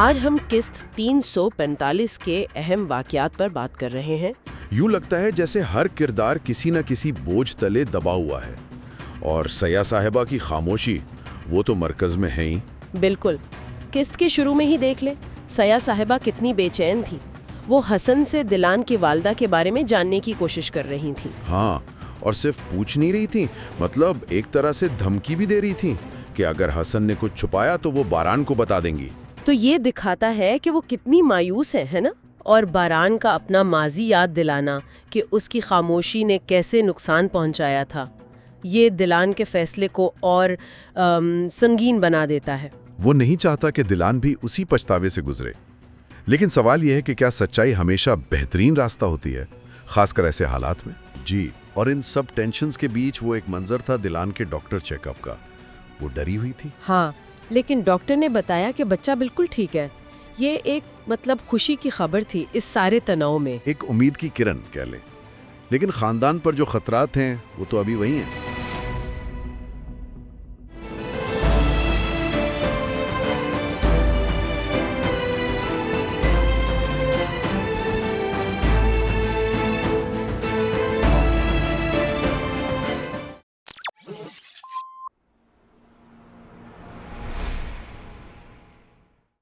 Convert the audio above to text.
आज हम किस्त 345 के अहम वाकयात पर बात कर रहे हैं। यूं लगता है जैसे हर किरदार किसी न किसी बोझ तले दबा हुआ है और सया साहिबा की खामोशी वो तो मरकज में है ही। बिल्कुल, किस्त के शुरू में ही देख ले, सया साहिबा कितनी बेचैन थी। वो हसन से दिलान की वालदा के बारे में जानने की कोशिश कर रही थी। हाँ, और सिर्फ पूछ नहीं रही थी, मतलब एक तरह से धमकी भी दे रही थी कि अगर हसन ने कुछ छुपाया तो वो बारान को बता देंगी। तो ये दिखाता है कि वो कितनी मायूस है ना? और बारान का अपना माजी याद दिलाना कि उसकी खामोशी ने कैसे नुकसान पहुंचाया था, ये दिलान के फैसले को और संगीन बना देता है। वो नहीं चाहता कि दिलान भी उसी पछतावे से गुजरे। लेकिन सवाल यह है कि क्या सच्चाई हमेशा बेहतरीन रास्ता होती है, खासकर ऐसे हालात में? जी, और इन सब टेंशन्स के बीच वो एक मंजर था दिलान के डॉक्टर चेकअप का। वो डरी हुई थी। हाँ, लेकिन डॉक्टर ने बताया कि बच्चा बिल्कुल ठीक है। ये एक खुशी की खबर थी इस सारे तनाव में। एक उम्मीद की किरण कह लें। लेकिन खानदान पर जो खतरात हैं वो तो अभी वही हैं।